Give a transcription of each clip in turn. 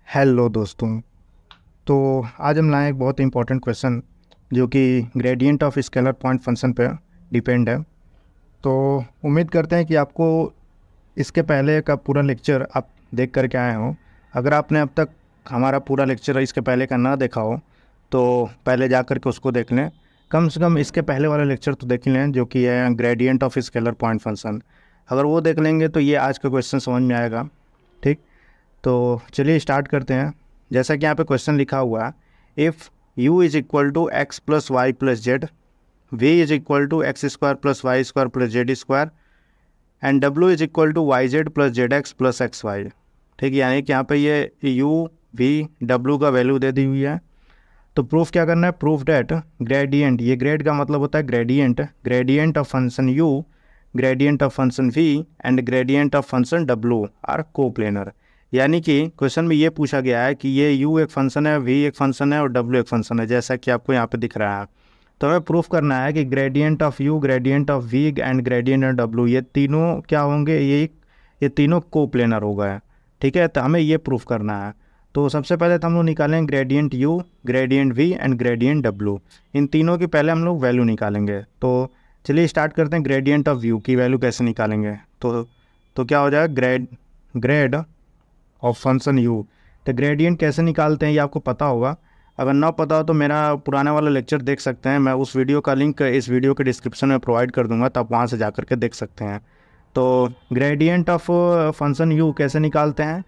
Hello दोस्तों। तो आज हम लाए एक बहुत इंपॉर्टेंट क्वेश्चन जो कि gradient of scalar point function पे डिपेंड है। तो उम्मीद करते हैं कि आपको इसके पहले का पूरा लेक्चर आप देख करके आए हो। अगर आपने अब तक हमारा पूरा लेक्चर इसके पहले का ना देखा हो तो पहले जा कर के उसको देख लें। कम से कम इसके पहले वाला लेक्चर तो देख ही लें जो कि है gradient of scalar point function. अगर वो देख लेंगे तो ये आज का क्वेश्चन समझ में आएगा। ठीक, तो चलिए स्टार्ट करते हैं। जैसा कि यहाँ पे क्वेश्चन लिखा हुआ है, if u is equal to X plus Y plus Z, V is equal to X square plus Y square plus Z square and w is equal to Y Z plus Z X plus X Y. ठीक है, यानी कि यहाँ पे ये u v w का value दे दी हुई है। तो प्रूफ क्या करना है, प्रूफ डेट ग्रेडियंट, ये ग्रेड का मतलब होता है gradient, gradient of function u, gradient of function v and gradient of function w are coplanar. यानी कि क्वेश्चन में ये पूछा गया है कि ये u एक फंक्शन है, v एक फंक्शन है और w एक फंक्शन है, जैसा कि आपको यहाँ पे दिख रहा है। तो हमें प्रूफ करना है कि gradient of u, gradient of v and gradient of w ये तीनों क्या होंगे, ये तीनों कोप्लेनर हो गए। ठीक है, तो हमें ये प्रूफ करना है। तो सबसे पहले तो हम लोग निकालेंगे gradient u, gradient v and gradient w। इन तीनों की पहले हम लोग वैल्यू निकालेंगे। तो चलिए स्टार्ट करते हैं। ग्रेडियंट ऑफ u की वैल्यू कैसे निकालेंगे, तो क्या हो जाएगा, ग्रेड ऑफ फंक्शन u। तो ग्रेडियंट कैसे निकालते हैं ये आपको पता होगा। अगर ना पता हो तो मेरा पुराने वाला लेक्चर देख सकते हैं, मैं उस वीडियो का लिंक इस वीडियो के डिस्क्रिप्शन में प्रोवाइड कर दूंगा, तो आप वहाँ से जा कर के देख सकते हैं। तो ग्रेडियंट ऑफ फंक्शन u कैसे निकालते हैं,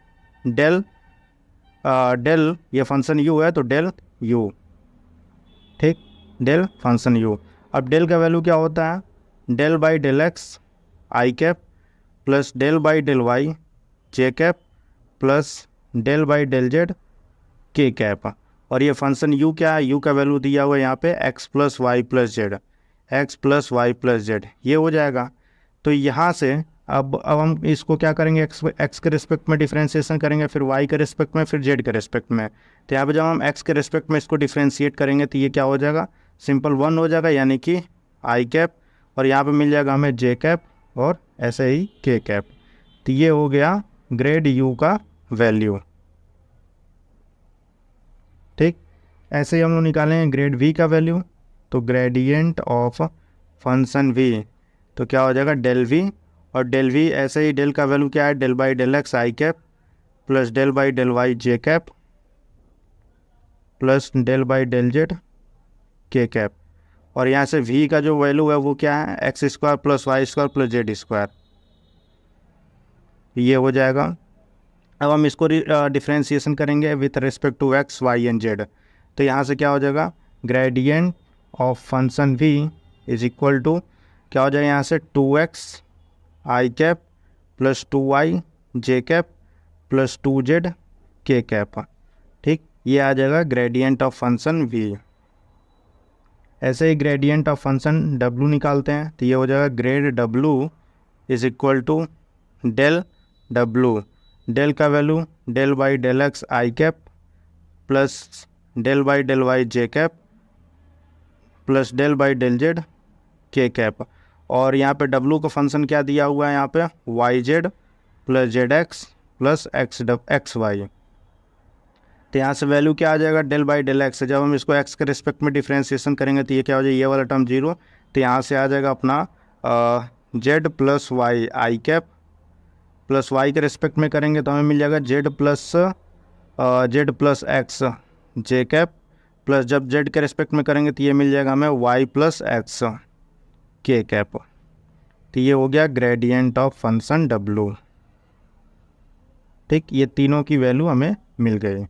डेल डेल, ये फंक्शन u है तो डेल u। ठीक, डेल फंक्शन u। अब डेल का वैल्यू क्या होता है, del by del X I cap plus del by del Y J cap plus del by del Z K cap. और ये फंक्शन u क्या है, u का वैल्यू दिया हुआ है यहाँ पे x plus Y plus Z, X plus Y plus Z, ये हो जाएगा। तो यहाँ से अब हम इसको क्या करेंगे, x के रिस्पेक्ट में डिफ्रेंशिएशन करेंगे, फिर y के रिस्पेक्ट में, फिर z के रिस्पेक्ट में। तो यहाँ पे जब हम x के रिस्पेक्ट में इसको डिफ्रेंशिएट करेंगे तो ये क्या हो जाएगा, सिंपल 1 हो जाएगा, यानी कि आई कैप, और यहाँ पे मिल जाएगा हमें जे कैप और ऐसे ही के कैप। तो ये हो गया ग्रेड u का वैल्यू। ठीक, ऐसे ही हम लोग निकालेंगे ग्रेड v का वैल्यू। तो ग्रेडियंट ऑफ फंक्शन v, तो क्या हो जाएगा डेल v, और डेल v ऐसे ही डेल का वैल्यू क्या है, del by del X I cap plus del by del Y J cap plus del by del Z K cap. और यहाँ से v का जो वैल्यू है वो क्या है, X square plus Y square plus Z square, ये हो जाएगा। अब हम इसको डिफ्रेंशिएशन करेंगे with respect to X Y and Z. तो यहाँ से क्या हो जाएगा, gradient of function v is equal to क्या हो जाएगा, यहाँ से 2x I cap plus 2y J cap plus 2z K cap. ठीक, ये आ जाएगा ग्रेडियंट ऑफ फंक्शन v। ऐसे ही ग्रेडियंट ऑफ फंक्शन w निकालते हैं, तो ये हो जाएगा grad w is equal to del w, del का value del by del X I cap plus del by del Y J cap plus del by del Z K cap. और यहाँ पे w का फंक्शन क्या दिया हुआ है, यहाँ पे Y Z plus Z X plus X Y. तो यहाँ से वैल्यू क्या आ जाएगा, डेल बाई डेल एक्स। जब हम इसको x के रिस्पेक्ट में डिफ्रेंशिएशन करेंगे तो ये क्या हो जाएगा, ये वाला टर्म 0। तो यहाँ से आ जाएगा अपना जेड प्लस वाई आई कैप प्लस वाई के रिस्पेक्ट में करेंगे तो हमें मिल जाएगा जेड प्लस एक्स जे कैप प्लस जब जेड के रिस्पेक्ट में करेंगे तो ये मिल जाएगा हमें वाई प्लस एक्स के कैप। तो ये हो गया ग्रेडियंट ऑफ फंक्शन w। ठीक, ये तीनों की वैल्यू हमें मिल गई।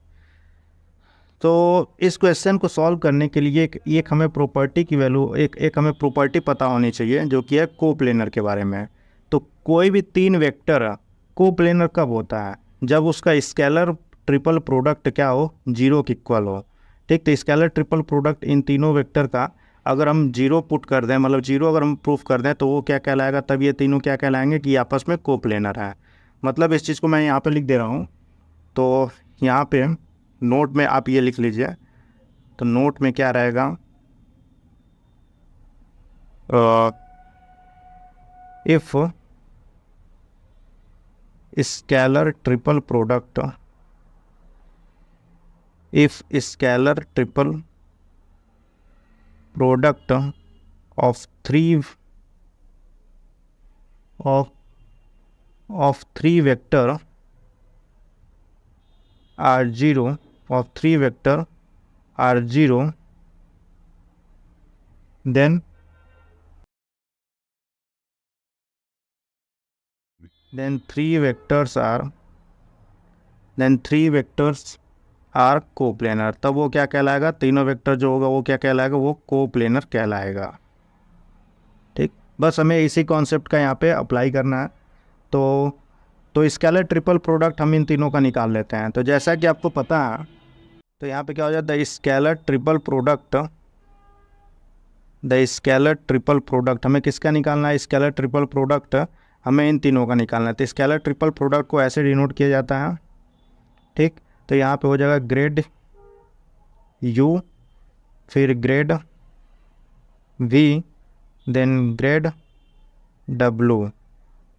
तो इस क्वेश्चन को सॉल्व करने के लिए एक हमें प्रॉपर्टी की वैल्यू, एक हमें प्रॉपर्टी पता होनी चाहिए जो कि है कोप्लेनर के बारे में। तो कोई भी तीन वेक्टर कोप्लेनर कब होता है, जब उसका स्केलर ट्रिपल प्रोडक्ट क्या हो, 0 के इक्वल हो। ठीक, तो स्केलर ट्रिपल प्रोडक्ट इन तीनों वेक्टर का अगर हम 0 पुट कर दें, मतलब 0 अगर हम प्रूफ कर दें तो वो क्या कहलाएगा, तब ये तीनों क्या कहलाएंगे कि आपस में कोप्लेनर है। मतलब इस चीज़ को मैं यहाँ पे लिख दे रहा हूँ, तो यहाँ पे नोट में आप ये लिख लीजिए। तो नोट में क्या रहेगा, if scalar triple product if scalar triple product of three vector are zero, then three vectors are coplanar. तब वो क्या कहलाएगा, तीनों वेक्टर जो होगा वो क्या कहलाएगा, वो कोप्लेनर कहलाएगा। ठीक, बस हमें इसी कॉन्सेप्ट का यहाँ पे अप्लाई करना है। तो स्केलर ट्रिपल प्रोडक्ट हम इन तीनों का निकाल लेते हैं। तो जैसा कि आपको पता है, तो यहाँ पे क्या हो जाता है, स्केलर ट्रिपल प्रोडक्ट हमें किसका निकालना है, स्केलर ट्रिपल प्रोडक्ट हमें इन तीनों का निकालना है। तो स्केलर ट्रिपल प्रोडक्ट को ऐसे डिनोट किया जाता है। ठीक, तो यहाँ पे हो जाएगा ग्रेड U, फिर ग्रेड V, देन ग्रेड W।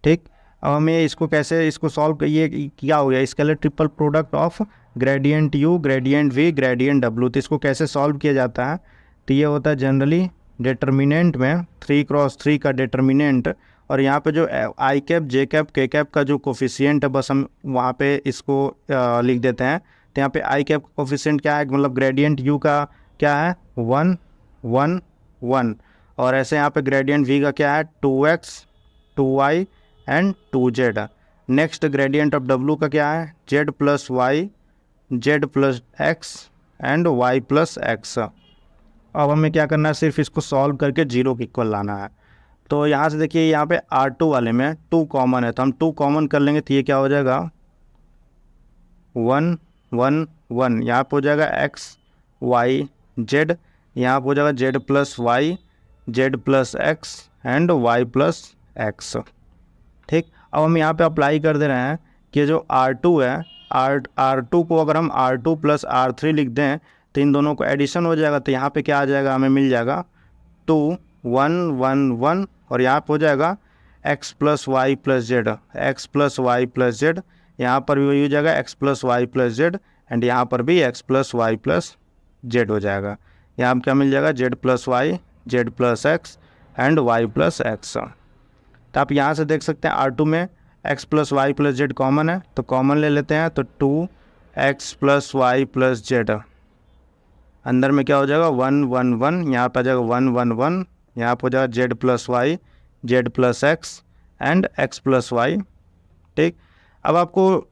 ठीक, अब हमें इसको कैसे इसको सॉल्व, ये क्या हो गया, scalar triple product of gradient U, gradient V, gradient W। तो इसको कैसे सॉल्व किया जाता है, तो ये होता है जनरली डिटर्मिनेंट में 3x3 का डिटर्मिनेंट, और यहाँ पे जो आई कैप, जे कैप, के कैप का जो कोफिशिएंट है, बस हम वहाँ पे इसको लिख देते हैं। तो यहाँ पे आई कैप का कोफिशिएंट क्या है, मतलब ग्रेडियंट U का क्या है 1 1 1, और ऐसे यहाँ पे ग्रेडियंट V का क्या है 2x 2y and 2z। Next gradient of W का क्या है z plus y, z plus x and y plus x। अब हमें क्या करना है, सिर्फ इसको सॉल्व करके 0 के इक्वल लाना है। तो यहाँ से देखिए, यहाँ पे R2 वाले में 2 कॉमन है, तो हम 2 कॉमन कर लेंगे, तो ये क्या हो जाएगा 1 1 1। यहाँ पे हो जाएगा x y z, यहाँ पे हो जाएगा z plus y, z plus x and y plus x। ठीक, अब हम यहाँ पे अप्लाई कर दे रहे हैं कि जो R2 है, R2 को अगर हम R2 प्लस R3 लिख दें तो इन दोनों को एडिशन हो जाएगा। तो यहाँ पे क्या आ जाएगा, हमें मिल जाएगा 2 1 1 1, और यहाँ पे हो जाएगा x plus Y plus Z, X plus Y plus Z, यहाँ पर भी वही हो जाएगा x plus Y plus Z, and यहाँ पर भी x plus Y plus Z हो जाएगा। यहाँ पर क्या मिल जाएगा z plus Y, Z plus X and y plus X. तो आप यहाँ से देख सकते हैं R2 में x plus Y plus Z common है, तो कॉमन ले लेते हैं। तो 2x plus Y plus Z, अंदर में क्या हो जाएगा 1 1 1, यहाँ पर आ जाएगा 1 1 1, यहाँ पर हो जाएगा z plus Y, Z plus X and x plus Y. ठीक, अब आपको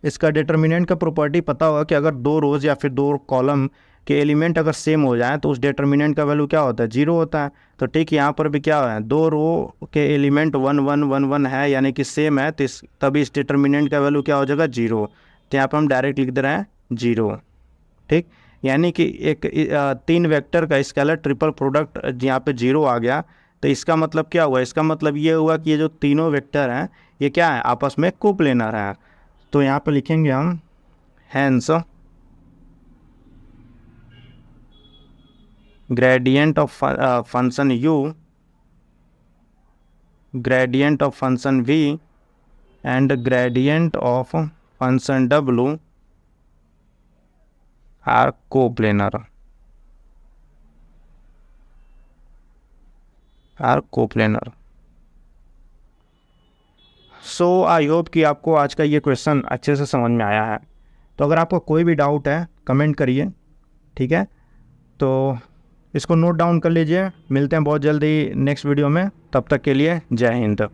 इसका डिटर्मिनेंट का प्रॉपर्टी पता होगा कि अगर दो रोज़ या फिर दो कॉलम के एलिमेंट अगर सेम हो जाए तो उस डिटर्मिनेंट का वैल्यू क्या होता है, 0 होता है। तो ठीक, यहाँ पर भी क्या है, दो रो के एलिमेंट 1 1 1 1 है, यानी कि सेम है, तो तभी इस डिटर्मिनेंट का वैल्यू क्या हो जाएगा 0। तो यहाँ पर हम डायरेक्ट लिख दे रहे हैं 0। ठीक, यानी कि एक 3 वेक्टर का स्केलर ट्रिपल प्रोडक्ट यहाँ पे 0 आ गया। तो इसका मतलब क्या हुआ, इसका मतलब ये हुआ कि ये जो तीनों वेक्टर हैं ये क्या है, आपस में कोप्लेनर है। तो यहाँ पे लिखेंगे हम hence gradient of function u, gradient of function v and gradient of function w are coplanar, so I hope कि आपको आज का ये क्वेश्चन अच्छे से समझ में आया है। तो अगर आपको कोई भी डाउट है कमेंट करिए, ठीक है। तो इसको नोट डाउन कर लीजिए, मिलते हैं बहुत जल्दी नेक्स्ट वीडियो में, तब तक के लिए जय हिंद।